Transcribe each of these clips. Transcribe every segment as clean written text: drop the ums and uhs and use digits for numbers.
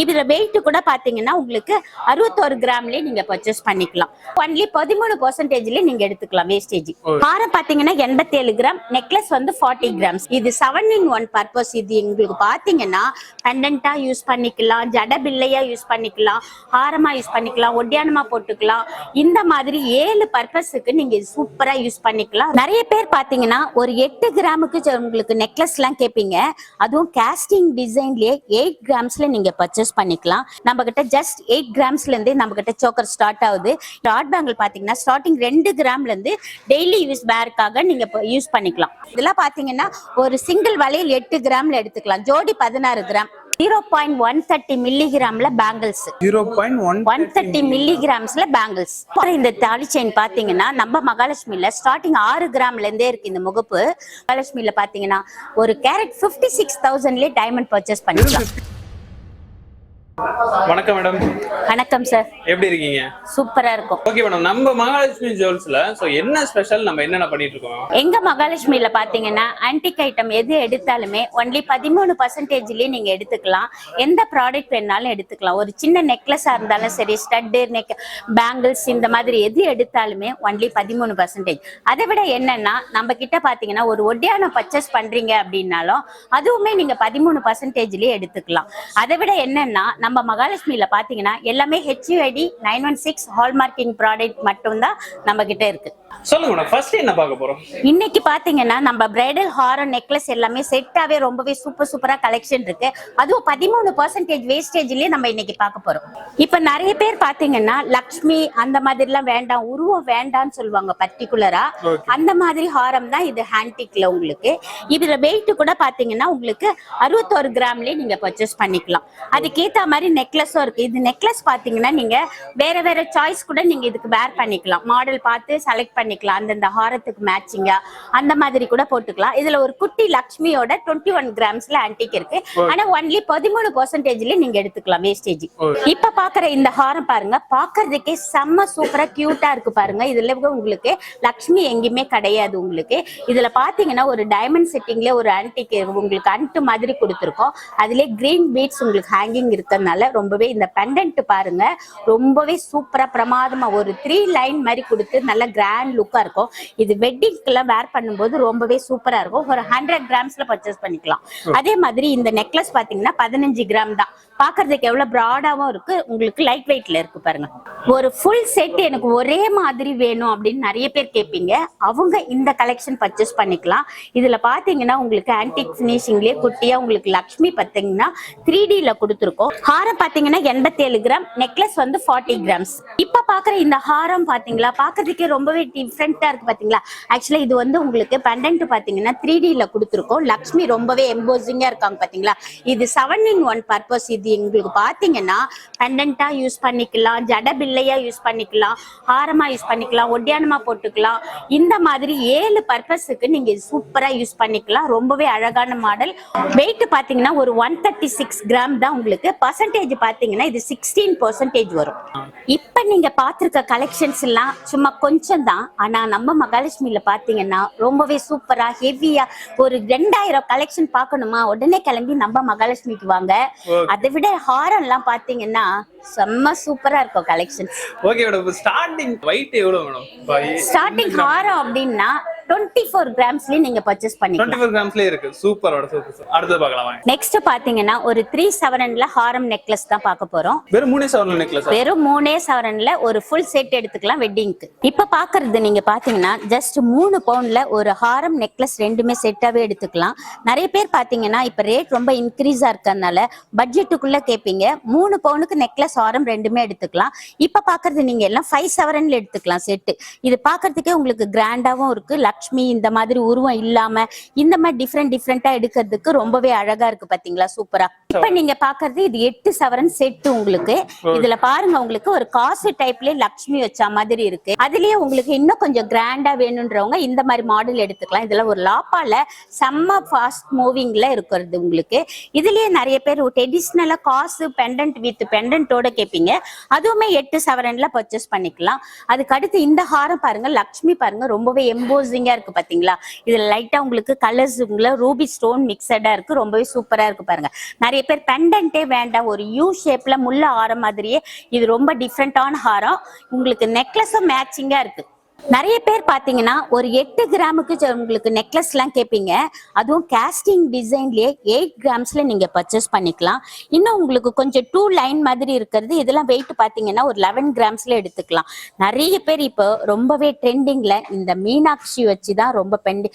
இதுல வெயிட் கூட பாத்தீங்கன்னா உங்களுக்கு 61 கிராம்லயே நீங்க பர்ச்சேஸ் பண்ணிக்கலாம். ஒன்லி 13% நீங்க எடுத்துக்கலாம் வேஸ்டேஜ். ஹாரம் பாத்தீங்கன்னா 87 கிராம், நெக்லஸ் வந்து 40 கிராம்ஸ். இது 7-in-1 பர்பஸ். இது உங்களுக்கு பாத்தீங்கன்னா பெண்டன்ட்டா யூஸ் பண்ணிக்கலாம், ஜட பிள்ளையா யூஸ் பண்ணிக்கலாம், ஹாரமா யூஸ் பண்ணிக்கலாம், ஒட்டியானமா போட்டுக்கலாம். இந்த மாதிரி 7 பர்பஸுக்கு நீங்க சூப்பரா யூஸ் பண்ணிக்கலாம். நிறைய பேர் பாத்தீங்கன்னா ஒரு 8 கிராமுக்கு உங்களுக்கு நெக்லஸ் எல்லாம் கேட்பீங்க. அதுவும் காஸ்டிங் டிசைன்லயே 8 கிராம்ஸ்ல நீங்க பர்ச்சேஸ் பண்ணிக்கலாம். நம்ம கிட்ட ஜஸ்ட் 8 கிராம்ஸ்ல இருந்து நம்ம கிட்ட சோக்கர் ஸ்டார்ட் ஆகுது. டாட் பேங்கிள் பாத்தீங்கன்னா ஸ்டார்டிங் 2 கிராம்ல இருந்து டெய்லி யூஸ் பேருக்காக நீங்க யூஸ் பண்ணிக்கலாம். இதெல்லாம் பாத்தீங்கன்னா ஒரு சிங்கிள் வளையல் 8 கிராம்ல எடுத்துக்கலாம், ஜோடி 16 கிராம். 0.130 மில்லிகிராம்ல பேங்கிள்ஸ், 0.130 மில்லிகிராம்ஸ்ல பேங்கிள்ஸ். இந்த தாலி செயின் பாத்தீங்கன்னா நம்ம மகாலட்சுமியில ஸ்டார்டிங் 6 கிராம்ல இருந்தே இருக்கு. இந்த முகப்பு மகாலட்சுமியில பாத்தீங்கன்னா ஒரு கேரட் 56,000லயே டைமண்ட் பர்ச்சேஸ் பண்ணிக்கலாம். வணக்கம் மேடம். வணக்கம் சார், எப்படி இருக்கீங்க? சூப்பரா இருக்கும். ஓகே மேடம், நம்ம மகாலட்சுமி ஜுவல்ஸ்ல சோ என்ன ஸ்பெஷல், நம்ம என்னென்ன பண்ணிட்டு இருக்கோம்? எங்க மகாலட்சுமியில பாத்தீங்கன்னா ஆன்டிக் ஐட்டம் எது எடுத்தாலுமே ஒன்லி 13%லயே நீங்க எடுத்துக்கலாம். எந்த ப்ராடக்ட் வேணாலும் எடுத்துக்கலாம். ஒரு சின்ன நெக்லஸா இருந்தாலும் சரி, ஸ்டட்டு, நெக், பேங்கிள்ஸ், இந்த மாதிரி எது எடுத்தாலுமே ஒன்லி 13%. அதை விட என்னன்னா நம்ம கிட்ட பாத்தீங்கன்னா ஒரு ஒட்டியானம் பர்ச்சேஸ் பண்றீங்க அப்படின்னாலும் அதுவுமே நீங்க 13%லயே எடுத்துக்கலாம். அதை விட என்னன்னா நம்ம மகாலட்சுமியில பாத்தீங்கன்னா எல்லாமே HUID 916 ஹால்மார்க்கிங் ப்ராடக்ட் மட்டும் தான் நம்ம கிட்ட இருக்கு. சொல்லுங்க மேடம், ஃபர்ஸ்ட் என்ன பார்க்க போறோம்? இன்னைக்கு பாத்தீங்கன்னா நம்ம பிரைடல் ஹாரம் நெக்லஸ் எல்லாமே செட்டாவே ரொம்பவே சூப்பரா கலெக்ஷன் இருக்கு. அதுவும் 13% வேஸ்டேஜ்லயே நம்ம இன்னைக்கு பார்க்க போறோம். இப்ப நிறைய பேர் பாத்தீங்கன்னா லக்ஷ்மி அந்த மாதிரி எல்லாம் வேண்டாம், உருவம் வேண்டாம்னு சொல்லுவாங்க பர்டிகுலரா. அந்த மாதிரி ஹாரம் தான் இது ஹேண்டிக்ல. உங்களுக்கு இதுல வெயிட் கூட பாத்தீங்கன்னா உங்களுக்கு 61 கிராம்லயே நீங்க பர்ச்சேஸ் பண்ணிக்கலாம். அதுக்கேத்த மாதிரி நெக்லஸும் இருக்கு. இது நெக்லஸ் பாத்தீங்கன்னா நீங்க வேற சாய்ஸ் கூட நீங்க இதுக்கு வேர் பண்ணிக்கலாம். மாடல் பார்த்து செலக்ட் பண்ணிக்கலாம், அந்தந்த ஹாரத்துக்கு மேட்சிங்கா அந்த மாதிரி கூட போட்டுக்கலாம். இதுல ஒரு குட்டி லக்ஷ்மியோட 21 கிராம்ஸ்ல ஆன்டிக் இருக்கு. ஆனா ஒன்லி 13%லயே நீங்க எடுத்துக்கலாம் வேஸ்டேஜ். இப்ப பாக்குற இந்த ஹாரம் பாருங்க, பாக்குறதுக்கே செம்ம சூப்பரா கியூட்டா இருக்கு பாருங்க. இதுல உங்களுக்கு லக்ஷ்மி எங்கேயுமே கிடையாது. உங்களுக்கு இதுல பாத்தீங்கன்னா ஒரு டைமண்ட் செட்டிங்ல ஒரு ஆன்டிக் உங்களுக்கு அன்ட்டு மாதிரி கொடுத்துருக்கோம். அதுல கிரீன் பீட்ஸ் உங்களுக்கு ஹேங்கிங் இருக்கிறதுனால ரொம்பவே இந்த பெண்டன்ட் பாருங்க ரொம்பவே சூப்பரா பிரமாதமா ஒரு 3 லைன் மாதிரி கொடுத்து நல்ல கிராண்ட் லுக்கா இருக்கும். இது வெட்டிங்க்குலாம் வேர் பண்ணும்போது ரொம்பவே சூப்பரா இருக்கும். ஒரு 100 கிராம்ஸ்ல பர்ச்சேஸ் பண்ணிக்கலாம். அதே மாதிரி இந்த நெக்லஸ் பாத்தீங்கன்னா 15 கிராம் தான். பாக்குறதுக்கு எவ்வளவு பிராடாவும் இருக்கு, உங்களுக்கு லைட் வெயிட்ல இருக்கு பாருங்க. ஒரு ஃபுல் செட் எனக்கு ஒரே மாதிரி வேணும் அப்படின்னு நிறைய பேர் கேட்பீங்க. அவங்க இந்த கலெக்ஷன் பர்ச்சேஸ் பண்ணிக்கலாம். இதுல பாத்தீங்கன்னா உங்களுக்கு ஆன்டிக் பினிஷிங்லயே குட்டியா உங்களுக்கு லக்ஷ்மி பாத்தீங்கன்னா 3Dல கொடுத்துருக்கோம். ஹாரம் பாத்தீங்கன்னா 87 கிராம், நெக்லஸ் வந்து 40 கிராம்ஸ். இப்ப பாக்குற இந்த ஹாரம் பாத்தீங்களா, பாக்குறதுக்கே ரொம்பவே டிஃப்ரெண்டா இருக்கு பாத்தீங்களா. ஆக்சுவலா இது வந்து உங்களுக்கு பெண்டன்ட் பாத்தீங்கன்னா 3Dல கொடுத்துருக்கோம். லக்ஷ்மி ரொம்பவே எம்போசிங்கா இருக்காங்க பாத்தீங்களா. இது 7-in-1 பர்பஸ். இது உங்களுக்கு பாத்தீங்கன்னா பெண்டன்ட்டா யூஸ் பண்ணிக்கலாம், ஜட பிள்ளையா யூஸ் பண்ணிக்கலாம், ஹாரமா யூஸ் பண்ணிக்கலாம், ஒட்டியானமா போட்டுக்கலாம். இந்த மாதிரி 7 பர்பஸுக்கு நீங்க சூப்பரா யூஸ் பண்ணிக்கலாம். ரொம்பவே அழகான மாடல். வெயிட் பாத்தீங்கன்னா ஒரு 136 கிராம் தான். உங்களுக்கு பர்சன்டேஜ் பாத்தீங்கன்னா இது 16% வரும். இப்ப நீங்க பாத்திருக்க கலெக்ஷன்ஸ் எல்லாம் சும்மா கொஞ்சம் தான். ஆனா நம்ம மகாலட்சுமியில பாத்தீங்கன்னா ரொம்பவே சூப்பரா ஹெவியா ஒரு 2000 கலெக்ஷன் பாக்கணுமா, உடனே கிளம்பி நம்ம மகாலட்சுமிக்கு வாங்க. அதை விட ஹாரம் எல்லாம் பாத்தீங்கன்னா செம்ம சூப்பரா இருக்கும் collection. Okay madam, starting weight எவ்வளவு மேடம்? ஸ்டார்டிங் ஹாரம் அப்படின்னா 24 கிராம்ஸ்ல நீங்க பர்ச்சேஸ் பண்ணிக்கலாம். 24 கிராம்ஸ்ல இருக்கு. சூப்பர். அடுத்து பார்க்கலாம். நெக்ஸ்ட் பாத்தீங்கன்னா ஒரு 3 சவரன்ல ஹாரம் நெக்லஸ் தான் பார்க்க போறோம். வெறும் 3 சவரன் நெக்லஸ், வெறும் 3 சவரன்ல ஒரு ஃபுல் செட் எடுத்துக்கலாம் வெட்டிங்க்கு. இப்ப பாக்குறது நீங்க பாத்தீங்கன்னா ஜஸ்ட் 3 பவுண்ட்ல ஒரு ஹாரம் நெக்லஸ் ரெண்டுமே செட்டாவே எடுத்துக்கலாம். நிறைய பேர் பாத்தீங்கன்னா இப்ப ரேட் ரொம்ப இன்க்ரீஸா இருக்கறனால பட்ஜெட்டுக்குள்ள கேப்பீங்க. 3 பவுனுக்கு நெக்லஸ் ஹாரம் ரெண்டுமே எடுத்துக்கலாம். இப்ப பாக்குறது நீங்க எல்லாம் 5 சவரன்ல எடுத்துக்கலாம் செட். இது பாக்குறதுக்கே உங்களுக்கு கிராண்டாவும் இருக்கு. லக்ஷ்மி இந்த மாதிரி உருவம் இல்லாம இந்த மாதிரி டிஃப்ரெண்டா எடுக்கிறதுக்கு ரொம்பவே அழகா இருக்கு பாத்தீங்களா, சூப்பரா. இப்ப நீங்க பாக்குறது இது 8 சவரன் செட். உங்களுக்கு இதுல பாருங்க உங்களுக்கு ஒரு காசு டைப்ல லக்ஷ்மி வச்ச மாதிரி இருக்கு. அதுலயே உங்களுக்கு இன்னும் கொஞ்சம் கிராண்டா வேணும்ன்றவங்க இந்த மாதிரி மாடல் எடுத்துக்கலாம். இதுல ஒரு லாப்பால செம்ம ஃபாஸ்ட் மூவிங்ல இருக்கிறது உங்களுக்கு. இதுலயே நிறைய பேர் ட்ரெடிஷனலா காசு பெண்டன்ட் வித் பெண்டன்ட்டோட கேப்பீங்க. அதுவுமே 8 சவரன்ல பர்ச்சேஸ் பண்ணிக்கலாம். அதுக்கு அடுத்து இந்த ஹாரம் பாருங்க, லக்ஷ்மி பாருங்க ரொம்பவே எம்போசிங் ஷைனிங்கா இருக்கு பாத்தீங்களா? இதுல லைட்டா உங்களுக்கு கலர்ஸ் ரூபி ஸ்டோன் மிக்சடா இருக்கு, ரொம்பவே சூப்பரா இருக்கு பாருங்க. நிறைய பேர் பெண்டன்ட்டே வேண்டாம், ஒரு யூ ஷேப்ல முள்ள ஆரம் மாதிரியே இது ரொம்ப டிஃப்ரெண்டான ஹாரம். உங்களுக்கு நெக்லஸும் மேட்சிங்கா இருக்கு. நிறைய பேர் பாத்தீங்கன்னா ஒரு 8 கிராமுக்கு உங்களுக்கு நெக்லஸ் எல்லாம் கேட்பீங்க. அதுவும் காஸ்டிங் டிசைன்லயே 8 கிராம்ஸ்ல நீங்க பர்ச்சேஸ் பண்ணிக்கலாம். இன்னும் உங்களுக்கு கொஞ்சம் 2 லைன் மாதிரி இருக்கிறது இதெல்லாம் வெயிட் பாத்தீங்கன்னா ஒரு 11 கிராம்ஸ்ல எடுத்துக்கலாம். நிறைய பேர் இப்போ ரொம்பவே ட்ரெண்டிங்ல இந்த மீனாட்சி வச்சு தான் ரொம்ப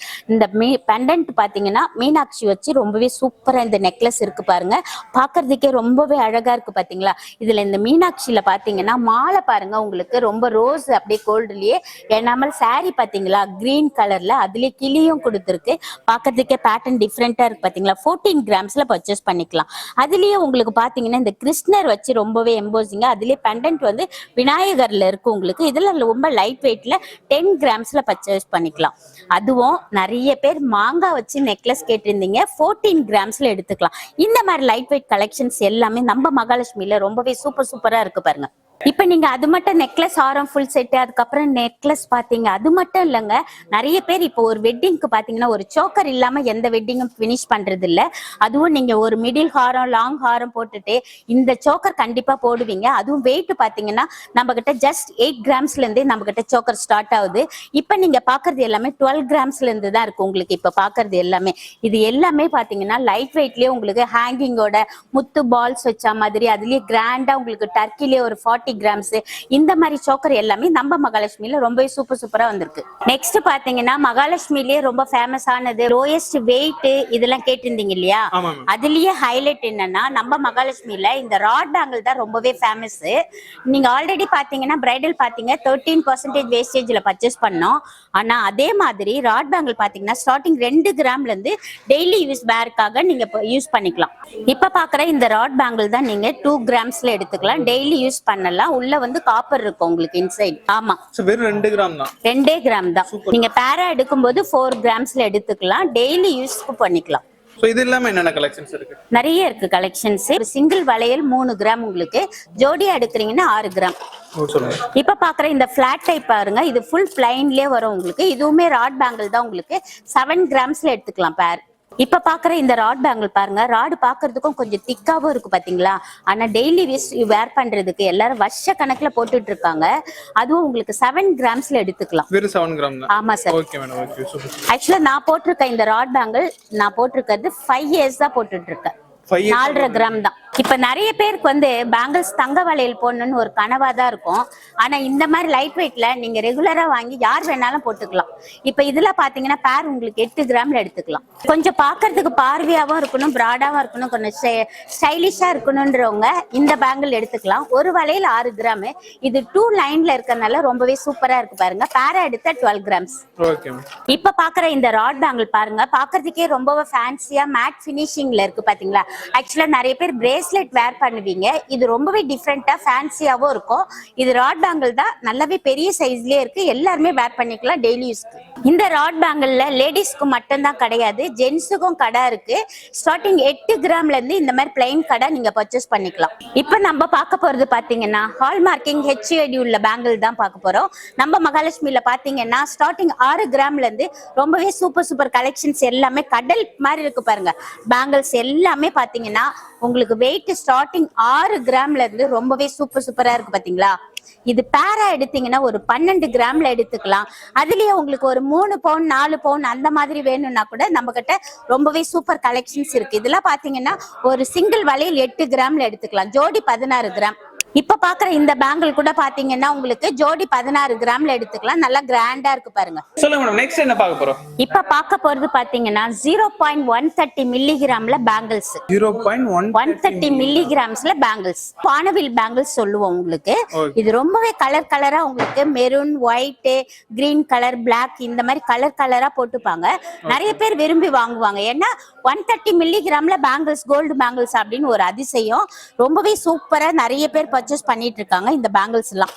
இந்த பெண்டன்ட் பாத்தீங்கன்னா மீனாட்சி வச்சு ரொம்பவே சூப்பரா இந்த நெக்லஸ் இருக்கு பாருங்க. பாக்குறதுக்கே ரொம்பவே அழகா இருக்கு பாத்தீங்களா? இதுல இந்த மீனாட்சியில பாத்தீங்கன்னா மாலை பாருங்க, உங்களுக்கு ரொம்ப ரோஸ் அப்படியே கோல்டுலயே எனாமல் சாரி பாத்தீங்களா, கிரீன் கலர்ல அதுலயே கிளியும் கொடுத்துருக்கு. பாக்குறதுக்கே பேட்டர்ன் டிஃப்ரெண்டா இருக்கு பாத்தீங்களா? 14 கிராம்ஸ்ல பர்ச்சேஸ் பண்ணிக்கலாம். அதுலயே உங்களுக்கு பாத்தீங்கன்னா இந்த கிருஷ்ணர் வச்சு ரொம்பவே எம்போசிங்க, அதுலயே பெண்டன்ட் வந்து விநாயகர்ல இருக்கு உங்களுக்கு. இதுல ரொம்ப லைட் வெயிட்ல 10 கிராம்ஸ்ல பர்ச்சேஸ் பண்ணிக்கலாம். அதுவும் நிறைய பேர் மாங்காய் வச்சு நெக்லஸ் கேட்டிருந்தீங்க, 14 கிராம்ஸ்ல எடுத்துக்கலாம். இந்த மாதிரி லைட் வெயிட் கலெக்ஷன்ஸ் எல்லாமே நம்ம மகாலட்சுமியில ரொம்பவே சூப்பரா இருக்கு பாருங்க. இப்ப நீங்க அது மட்டும் நெக்லஸ் ஆரம் ஃபுல் செட், அதுக்கப்புறம் நெக்லஸ் பாத்தீங்க, அது மட்டும் இல்லைங்க. நிறைய பேர் இப்போ ஒரு வெட்டிங்க்கு பாத்தீங்கன்னா ஒரு சோக்கர் இல்லாம எந்த வெட்டிங்கும் பினிஷ் பண்றது இல்ல. அதுவும் நீங்க ஒரு மிடில் ஹாரம் லாங் ஹாரம் போட்டுட்டு இந்த சோக்கர் கண்டிப்பா போடுவீங்க. அதுவும் வெயிட் பாத்தீங்கன்னா நம்ம கிட்ட ஜஸ்ட் 8 கிராம்ஸ்ல இருந்தே நம்ம கிட்ட சோக்கர் ஸ்டார்ட் ஆகுது. இப்ப நீங்க பாக்குறது எல்லாமே 12 கிராம்ஸ்ல இருந்து தான் இருக்கு உங்களுக்கு இப்ப பாக்குறது எல்லாமே. இது எல்லாமே பாத்தீங்கன்னா லைட் வெயிட்லயே உங்களுக்கு ஹேங்கிங்கோட முத்து பால்ஸ் வச்ச மாதிரி, அதுலயே கிராண்டா உங்களுக்கு டர்க்கிலே ஒரு 40 கிராம்ஸ் இந்த மாதிரி சோக்கர் எல்லாமே நம்ம மகாலட்சுமியில ரொம்ப சூப்பரா வந்திருக்கு. நெக்ஸ்ட் பாத்தீங்கன்னா மகாலட்சுமியிலேயே ரொம்ப ஃபேமஸ் ஆனது லோயஸ்ட் வெயிட் இதெல்லாம் கேட்டிருந்தீங்க இல்லையா? அதுலயே ஹைலைட் என்னன்னா நம்ம மகாலட்சுமியில இந்த ராட் பேங்கிள் தான் ரொம்பவே ஃபேமஸ். நீங்க ஆல்ரெடி பாத்தீங்கன்னா பிரைடல் பாத்தீங்க 13% வேஸ்டேஜ்ல பர்ச்சேஸ் பண்ணோம். ஆனா அதே மாதிரி ராட் பேங்கிள் பாத்தீங்கன்னா ஸ்டார்டிங் 2 கிராம்ல இருந்து டெய்லி யூஸ் பேருக்காக நீங்க யூஸ் பண்ணிக்கலாம். இப்ப பாக்குற இந்த ராட் பேங்கிள் தான் நீங்க 2 கிராம்ஸ்ல எடுத்துக்கலாம், டெய்லி யூஸ் பண்ணலாம். உள்ள வந்து காப்பர் இருக்கும் உங்களுக்கு இன்சைட். ஆமா, வெறும் 2 கிராம் தான், 2 கிராம் தான். நீங்க பேரா எடுக்கும்போது 4 கிராம்ஸ்ல எடுத்துக்கலாம், டெய்லி யூஸ்க்கு பண்ணிக்கலாம். சோ இது எல்லாமே என்னென்ன கலெக்ஷன்ஸ் இருக்கு? நிறைய இருக்கு கலெக்ஷன்ஸ். ஒரு சிங்கிள் வளையல் 3 கிராம் உங்களுக்கு, ஜோடியா எடுக்கிறீங்கன்னா 6 கிராம். இப்ப பாக்குற இந்த பிளாட் டைப் பாருங்க, இது ஃபுல் பிளைன்லயே வரும் உங்களுக்கு. இதுவுமே ராட் பேங்கிள் தான் உங்களுக்கு, 7 கிராம்ஸ்ல எடுத்துக்கலாம் பேர். இப்ப பாக்குற இந்த ராட் பேங்கிள் பாருங்க, ராடு பாக்குறதுக்கும் கொஞ்சம் திக்காவும் இருக்கு பாத்தீங்களா? ஆனா டெய்லி வேர் பண்றதுக்கு எல்லாரும் வருஷ கணக்குல போட்டுட்டு இருக்காங்க. அதுவும் உங்களுக்கு 7 கிராம்ஸ்ல எடுத்துக்கலாம். வெறும் 7 கிராம் தான். ஆமா sir. Okay madam, okay super. ஆக்சுவலா நான் போட்டிருக்க இந்த ராட் பேங்கிள் நான் போட்டிருக்கிறது 5 இயர்ஸ் தான் போட்டுட்டு இருக்கேன். 4.5 கிராம் தான். இப்ப நிறைய பேருக்கு வந்து பேங்கிள்ஸ் தங்க வளையல் போடணும்னு ஒரு கனவா தான் இருக்கும். ஆனா இந்த மாதிரி லைட் வெயிட்ல நீங்க ரெகுலரா வாங்கி யார் வேணாலும் போட்டுக்கலாம். இப்ப இதுல பாத்தீங்கன்னா பேர் உங்களுக்கு 8 கிராம்ல எடுத்துக்கலாம். கொஞ்சம் பாக்குறதுக்கு பார்வையாவும் இருக்கணும், பிராடாவும் இருக்கணும், கொஞ்சம் ஸ்டைலிஷா இருக்கணும்ன்றவங்க இந்த பேங்கிள் எடுத்துக்கலாம். ஒரு வளையல் 6 கிராம். இது 2 லைன்ல இருக்கறனால ரொம்பவே சூப்பரா இருக்கு பாருங்க. பேரா எடுத்த 12 கிராம்ஸ். ஓகே. இப்ப பாக்குற இந்த ராட் பேங்கிள் பாருங்க, பாக்குறதுக்கே ரொம்ப ஃபேன்சியா மேட் பினிஷிங்ல இருக்கு பாத்தீங்களா? ஆக்சுவலா நிறைய பேர் பிரேஸ்லெட் வேர் பண்ணுவீங்க, இது ரொம்பவே டிஃப்ரெண்டா ஃபேன்சியாவும் இருக்கும். இது ராட் பேங்கிள் தான், நல்லாவே பெரிய சைஸ்லயே இருக்கு, எல்லாருமே வேர் பண்ணிக்கலாம் டெய்லி யூஸ்க்கு. இந்த ராட் பேங்கிள்ல லேடிஸ்க்கு மட்டும் தான் கிடையாது, ஜென்ஸுக்கும் கடை இருக்கு. ஸ்டார்டிங் 8 கிராம்ல இருந்து இந்த மாதிரி பிளைன் கடை நீங்க பர்ச்சேஸ் பண்ணிக்கலாம். இப்ப நம்ம பார்க்க போறது பாத்தீங்கன்னா ஹால் மார்க்கிங் HUID உள்ள பேங்கிள் தான் பார்க்க போறோம். நம்ம மகாலட்சுமியில பாத்தீங்கன்னா ஸ்டார்டிங் 6 கிராம்ல இருந்து ரொம்பவே சூப்பர் கலெக்ஷன்ஸ் எல்லாமே கடல் மாதிரி இருக்கு பாருங்க. பேங்கிள்ஸ் எல்லாமே பாத்தீங்கன்னா உங்களுக்கு வெயிட் ஸ்டார்டிங் 6 கிராம்ல இருந்து ரொம்பவே சூப்பரா இருக்கு பாத்தீங்களா? இது பேரா எடுத்தீங்கன்னா ஒரு 12 கிராம்ல எடுத்துக்கலாம். அதுலயே உங்களுக்கு ஒரு 3 பவுன் 4 பவுன் அந்த மாதிரி வேணும்னா கூட நம்ம கிட்ட ரொம்பவே சூப்பர் கலெக்ஷன்ஸ் இருக்கு. இதெல்லாம் பாத்தீங்கன்னா ஒரு சிங்கிள் வளையல் 8 கிராம்ல எடுத்துக்கலாம், ஜோடி 16 கிராம். இப்ப பாக்குற இந்த பேங்கிள் கூட பாத்தீங்கன்னா உங்களுக்கு ஜோடி 16 கிராம்ல எடுத்துக்கலாம், நல்லா கிராண்டா இருக்கு பாருங்க. சொல்லுங்க மேடம், நெக்ஸ்ட் என்ன பார்க்க போறோம்? இப்ப பார்க்க போறது பாத்தீங்கன்னா 0.130 மில்லிகிராம்ல பேங்கிள்ஸ். 0.130 மில்லிகிராம்ஸ்ல பேங்கிள்ஸ், வானவில் பேங்கிள்ஸ் சொல்லுவோம் உங்களுக்கு. இது ரொம்பவே கலரா உங்களுக்கு maroon, white, green colour, black இந்த மாதிரி கலரா போட்டுப்பாங்க. நிறைய பேர் விரும்பி வாங்குவாங்க. ஏன்னா 130 மில்லிகிராம்ல பேங்கிள்ஸ், கோல்டு பேங்கிள்ஸ் அப்படின்னு ஒரு அதிசயம். ரொம்பவே சூப்பரா நிறைய பேர் பர்ச்சேஸ் பண்ணிட்டு இருக்காங்க இந்த பேங்கிள்ஸ் எல்லாம்.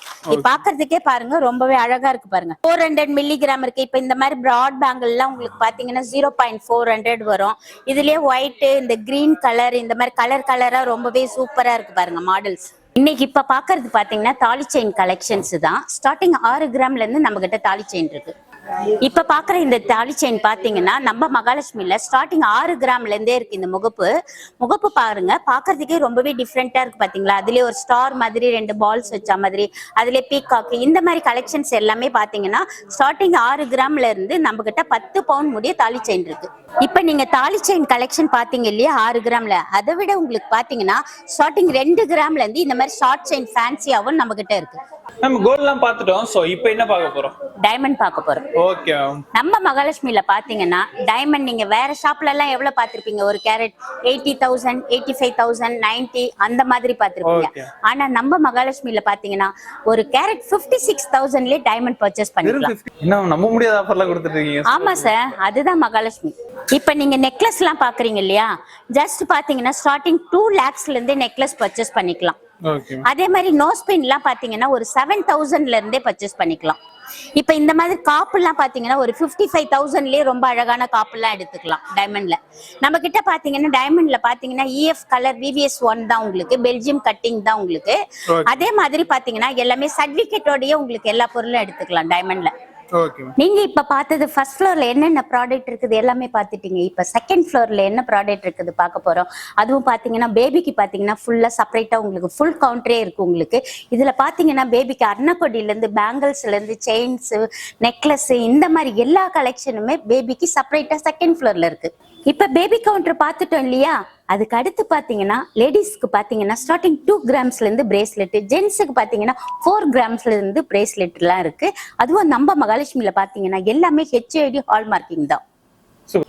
பாக்குறதுக்கே பாருங்க ரொம்பவே அழகா இருக்கு பாருங்க. 400 மில்லிகிராம் இருக்கு. இப்ப இந்த மாதிரி பிராட் பேங்கிள் எல்லாம் உங்களுக்கு பாத்தீங்கன்னா 0.400 வரும். இதுலயே ஒயிட், இந்த கிரீன் கலர், இந்த மாதிரி கலரா ரொம்பவே சூப்பரா இருக்கு பாருங்க மாடல்ஸ். இன்னைக்கு இப்ப பாக்குறது பாத்தீங்கன்னா தாலி செயின் கலெக்ஷன்ஸ் தான். ஸ்டார்டிங் 6 கிராம்ல இருந்து நம்ம கிட்ட தாலி செயின் இருக்கு. இப்ப பாக்குற இந்த தாலி செயின் பாத்தீங்கன்னா நம்ம மகாலட்சுமில ஸ்டார்டிங் 6 கிராம்ல இருந்தே இருக்கு. இந்த முகப்பு பாருங்க, பாக்குறதுக்கே ரொம்பவே டிஃப்ரெண்டா இருக்கு பாத்தீங்களா. அதுலயே ஒரு ஸ்டார் மாதிரி 2 பால்ஸ் வச்ச மாதிரி, அதுல பீகாக், இந்த மாதிரி கலெக்ஷன்ஸ் எல்லாமே பாத்தீங்கன்னா ஸ்டார்டிங் 6 கிராம்ல இருந்து நம்ம கிட்ட 10 பவுண்ட் முடிய தாலி செயின் இருக்கு. இப்ப நீங்க தாலி செயின் கலெக்ஷன் பாத்தீங்க இல்லையா 6 கிராம்ல, அதை விட உங்களுக்கு பாத்தீங்கன்னா ஸ்டார்டிங் 2 கிராம்ல இருந்து இந்த மாதிரி ஷார்ட் செயின் ஃபேன்சியாவும் நம்ம கிட்ட இருக்கு. நம்ம கோல்ட் எல்லாம் பாத்துட்டோம். சோ இப்போ என்ன பார்க்க போறோம்? டைமண்ட் பார்க்க போறோம். ஓகே. நம்ம மகாலட்சுமில பாத்தீங்கன்னா டைமண்ட் நீங்க வேற ஷாப்ல எல்லாம் எவ்வளவு பாத்திருப்பீங்க? ஒரு கேரட் 80,000, 85,000, 90 அந்த மாதிரி பாத்திருப்பீங்க. ஆனா நம்ம மகாலட்சுமில பாத்தீங்கன்னா ஒரு கேரட் 56,000லே டைமண்ட் பர்ச்சேஸ் பண்ணிக்கலாம். என்ன நம்ப முடியாத ஆஃபர்லாம் கொடுத்துட்டு இருக்கீங்க? ஆமா சார், அதுதான் மகாலட்சுமி. இப்ப நீங்க நெக்லஸ் எல்லாம் பாக்குறீங்க இல்லையா, ஜஸ்ட் பாத்தீங்கன்னா ஸ்டார்டிங் 2 lakhsல இருந்து நெக்லஸ் பர்ச்சேஸ் பண்ணிக்கலாம். அதே மாதிரி நோஸ் பின் எல்லாம் பாத்தீங்கன்னா ஒரு 7,000ல இருந்தே பர்ச்சேஸ் பண்ணிக்கலாம். இப்ப இந்த மாதிரி காப்பு எல்லாம் பாத்தீங்கன்னா ஒரு 55,000லயே ரொம்ப அழகான காப்பு எல்லாம் எடுத்துக்கலாம். டைமண்ட்ல நம்ம கிட்ட பாத்தீங்கன்னா டைமண்ட்ல பாத்தீங்கன்னா EF கலர் VVS 1 தான் உங்களுக்கு, பெல்ஜியம் கட்டிங் தான் உங்களுக்கு. அதே மாதிரி பாத்தீங்கன்னா எல்லாமே சர்டிபிகேட்டோடயே உங்களுக்கு எல்லா பொருளும் எடுத்துக்கலாம் டைமண்ட்ல. நீங்க இப்ப பார்த்தது ஃபர்ஸ்ட் ஃப்ளோர்ல என்னென்ன ப்ராடக்ட் இருக்குது எல்லாமே பாத்துட்டீங்க. இப்ப செகண்ட் ஃப்ளோர்ல என்ன ப்ராடக்ட் இருக்குது பார்க்க போறோம். அதுவும் பாத்தீங்கன்னா பேபிக்கு பாத்தீங்கன்னா ஃபுல்லா செப்பரேட்டா உங்களுக்கு ஃபுல் கவுண்டரே இருக்கு உங்களுக்கு. இதுல பாத்தீங்கன்னா பேபிக்கு அர்ணக்கொடியில இருந்து பேங்கிள்ஸ்ல இருந்து செயின்ஸ், நெக்லஸ், இந்த மாதிரி எல்லா கலெக்ஷனுமே பேபிக்கு செப்பரேட்டா செகண்ட் ஃப்ளோர்ல இருக்கு. இப்ப பேபி கவுண்டர் பாத்துட்டோம் இல்லையா, அதுக்கு அடுத்து பாத்தீங்கன்னா லேடிஸ்க்கு பாத்தீங்கன்னா ஸ்டார்டிங் 2 கிராம்ஸ்ல இருந்து பிரேஸ்லெட், ஜென்ஸுக்கு பாத்தீங்கன்னா 4 கிராம்ஸ்ல இருந்து பிரேஸ்லெட் எல்லாம் இருக்கு. அதுவும் நம்ம மகாலட்சுமில பாத்தீங்கன்னா எல்லாமே HID ஹால் மார்க்கிங் தான்.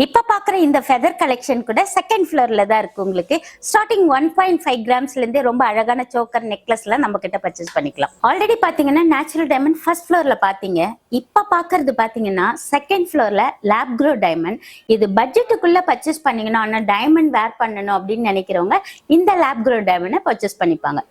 இப்ப பாக்குற இந்த ஃபெதர் கலெக்ஷன் கூட செகண்ட் ஃப்ளோர்ல தான் இருக்கு உங்களுக்கு. ஸ்டார்டிங் 1.5 கிராம்ஸ்ல இருந்தே ரொம்ப அழகான சோக்கர், நெக்லஸ் எல்லாம் நம்ம கிட்ட பர்ச்சேஸ் பண்ணிக்கலாம். ஆல்ரெடி பாத்தீங்கன்னா நேச்சுரல் டைமண்ட் ஃபர்ஸ்ட் ஃப்ளோர்ல பாத்தீங்க. இப்ப பாக்குறது பாத்தீங்கன்னா செகண்ட் ஃப்ளோர்ல லேப் க்ரோ டைமண்ட். இது பட்ஜெட்டுக்குள்ள பர்ச்சேஸ் பண்ணீங்கன்னா, ஆனா டைமண்ட் வேர் பண்ணணும் அப்படின்னு நினைக்கிறவங்க இந்த லேப் க்ரோ டைமண்டை பர்ச்சேஸ் பண்ணிப்பாங்க.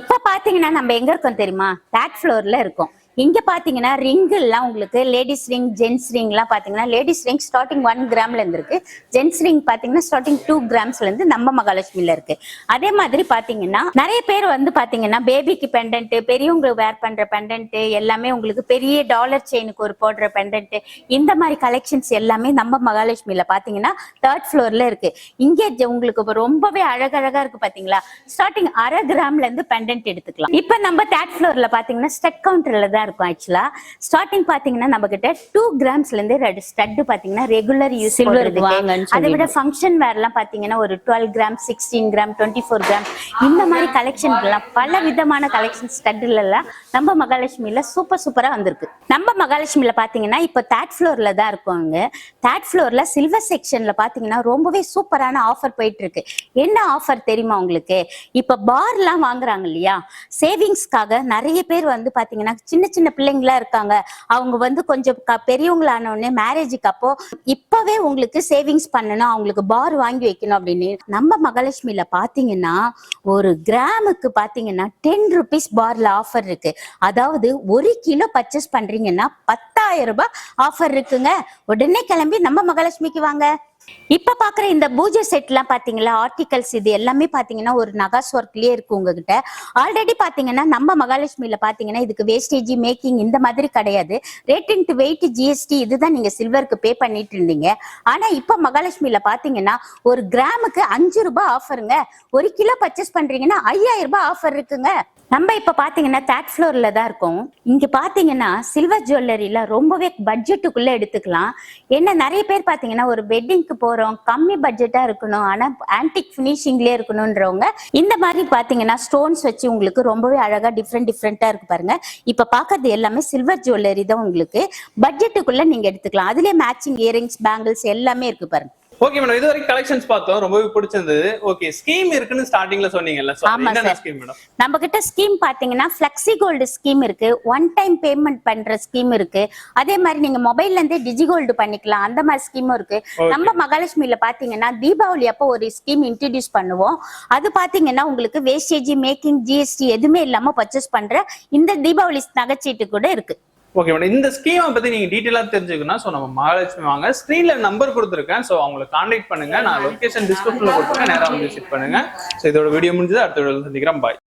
இப்ப பாத்தீங்கன்னா நம்ம எங்க இருக்கோம் தெரியுமா? 3rd ஃப்ளோர்ல இருக்கோம். இங்க பாத்தீங்கன்னா ரிங் எல்லாம் உங்களுக்கு லேடிஸ் ரிங், ஜென்ஸ் ரிங் எல்லாம் பாத்தீங்கன்னா லேடிஸ் ரிங் ஸ்டார்டிங் 1 கிராம்ல இருந்து இருக்கு. ஜென்ஸ் ரிங் பாத்தீங்கன்னா ஸ்டார்டிங் 2 கிராம்ஸ்ல இருந்து நம்ம மகாலட்சுமில இருக்கு. அதே மாதிரி பாத்தீங்கன்னா நிறைய பேர் வந்து பாத்தீங்கன்னா பேபிக்கு பெண்டன்ட், பெரியவங்க வேர் பண்ற பெண்டன்ட் எல்லாமே உங்களுக்கு, பெரிய டாலர் செயினுக்கு ஒரு போடுற பெண்டன்ட், இந்த மாதிரி கலெக்ஷன்ஸ் எல்லாமே நம்ம மகாலட்சுமில பாத்தீங்கன்னா 3rd ஃப்ளோர்ல இருக்கு. இங்கே உங்களுக்கு ரொம்பவே அழகழகா இருக்கு பாத்தீங்களா. ஸ்டார்டிங் 1/2 கிராம்ல இருந்து பெண்டன்ட் எடுத்துக்கலாம். இப்ப நம்ம 3rd ஃப்ளோர்ல பாத்தீங்கன்னா ஸ்டட் கவுண்டர்ல தான் இருக்கும். ஆக்சுவலா ஸ்டார்டிங் பாத்தீங்கன்னா நம்ம கிட்ட 2 கிராம்ஸ்ல இருந்து ஸ்டட் பாத்தீங்கன்னா ரெகுலர் யூஸ் பண்றதுக்கு, அதை விட ஃபங்க்ஷன் வேர் எல்லாம் பாத்தீங்கன்னா ஒரு 12 கிராம், 16 கிராம், 24 கிராம், இந்த மாதிரி கலெக்ஷன் எல்லாம் பல விதமான கலெக்ஷன் ஸ்டட்ல எல்லாம் நம்ம மகாலட்சுமில சூப்பரா வந்திருக்கு. நம்ம மகாலட்சுமில பாத்தீங்கன்னா இப்ப 3rd ஃப்ளோர்ல தான் இருக்கோங்க. 3rd ஃப்ளோர்ல சில்வர் செக்ஷன்ல பாத்தீங்கன்னா ரொம்பவே சூப்பரான ஆஃபர் போயிட்டு இருக்கு. என்ன ஆஃபர் தெரியுமா உங்களுக்கு? இப்ப பார் எல்லாம் வாங்குறாங்க இல்லையா, சேவிங்ஸ்க்காக நிறைய பேர் வந்து பாத்தீங்கன்னா சின்ன சின்ன பிள்ளைங்களா இருக்காங்க, அவங்க வந்து கொஞ்சம் பெரியவங்களான உடனே மேரேஜுக்கு அப்போ இப்பவே உங்களுக்கு சேவிங்ஸ் பண்ணணும், அவங்களுக்கு பார் வாங்கி வைக்கணும் அப்படின்னு நம்ம மகாலட்சுமில பாத்தீங்கன்னா ஒரு கிராமுக்கு பாத்தீங்கன்னா 10 rupees பார்ல ஆஃபர் இருக்கு. அதாவது 1 கிலோ பர்ச்சேஸ் பண்றீங்கன்னா 10,000 ரூபாய் ஆஃபர் இருக்குங்க. உடனே கிளம்பி நம்ம மகாலட்சுமிக்கு வாங்க. இப்ப பாக்குற இந்த பூஜை செட் எல்லாம் பாத்தீங்களா, ஆர்டிகல்ஸ் இது எல்லாமே பாத்தீங்கன்னா ஒரு நகாஸ் ஒர்க்லயே இருக்கு உங்ககிட்ட. ஆல்ரெடி பாத்தீங்கன்னா நம்ம மகாலட்சுமில பாத்தீங்கன்னா இதுக்கு வேஸ்டேஜ் மேக்கிங் இந்த மாதிரி கிடையாது. ரேட் இன்டு வெயிட் GST இதுதான் நீங்க சில்வருக்கு பே பண்ணிட்டு இருந்தீங்க. ஆனா இப்ப மகாலட்சுமில பாத்தீங்கன்னா ஒரு கிராமுக்கு 5 ரூபாய் ஆஃபருங்க. 1 கிலோ பர்ச்சேஸ் பண்றீங்கன்னா 5,000 ரூபாய் ஆஃபர் இருக்குங்க. நம்ம இப்ப பாத்தீங்கன்னா 3rd ஃப்ளோர்ல தான் இருக்கோம். இங்க பாத்தீங்கன்னா சில்வர் ஜுவல்லரியில ரொம்பவே பட்ஜெட்டுக்குள்ள எடுத்துக்கலாம். என்ன நிறைய பேர் பாத்தீங்கன்னா ஒரு வெட்டிங்க்கு போறோம், கம்மி பட்ஜெட்டா இருக்கணும், ஆனா ஆன்டிக் பினிஷிங்லயே இருக்கணும்ன்றவங்க இந்த மாதிரி பாத்தீங்கன்னா ஸ்டோன்ஸ் வச்சு உங்களுக்கு ரொம்பவே அழகா டிஃப்ரெண்டா இருக்கு பாருங்க. இப்ப பாக்குறது எல்லாமே சில்வர் ஜுவல்லரி தான் உங்களுக்கு. பட்ஜெட்டுக்குள்ள நீங்க எடுத்துக்கலாம். அதுலயே மேட்சிங் இயரிங்ஸ், பேங்கிள்ஸ் எல்லாமே இருக்கு பாருங்க. ஓகே மேடம், இது வரைக்கும் கலெக்ஷன்ஸ் பார்த்தோம், ரொம்பவே பிடிச்சிருந்தது. ஓகே, ஸ்கீம் இருக்குன்னு ஸ்டார்டிங்ல சொன்னீங்கல்ல, சோ என்ன ஸ்கீம் மேடம்? நம்ம கிட்ட ஸ்கீம் பாத்தீங்கன்னா ஃப்ளெக்ஸி கோல்டு ஸ்கீம் இருக்கு, 1 டைம் பேமெண்ட் பண்ற ஸ்கீம் இருக்கு. அதே மாதிரி நீங்க மொபைல்ல இருந்தே டிஜி கோல்டு பண்ணிக்கலாம், அந்த மாதிரி ஸ்கீமும் இருக்கு. நம்ம மகாலட்சுமில பாத்தீங்கன்னா தீபாவளி அப்போ ஒரு ஸ்கீம் இன்ட்ரோடியூஸ் பண்ணுவோம். அது பாத்தீங்கன்னா உங்களுக்கு வேஸ்டேஜ், மேக்கிங், GST எதுவுமே இல்லாம பர்ச்சேஸ் பண்ற இந்த தீபாவளி நகைச்சீட்டு கூட இருக்கு. ஓகே மேடம், இந்த ஸ்கீமை பத்தி நீங்க டீடைலா தெரிஞ்சுக்கணும். ஸோ நம்ம மகாலட்சுமி வாங்க, ஸ்க்ரீன்ல நம்பர் கொடுத்துருக்கேன். ஸோ அவங்களை கான்டாக்ட் பண்ணுங்க. நான் லொகேஷன் டிஸ்கிரிப்ஷன்ல கொடுத்துருக்கேன், நேராக வந்து விசிட் பண்ணுங்க. ஸோ இதோட வீடியோ முடிஞ்சது, அடுத்த வீடியோல சந்திக்கிறேன். பாய்.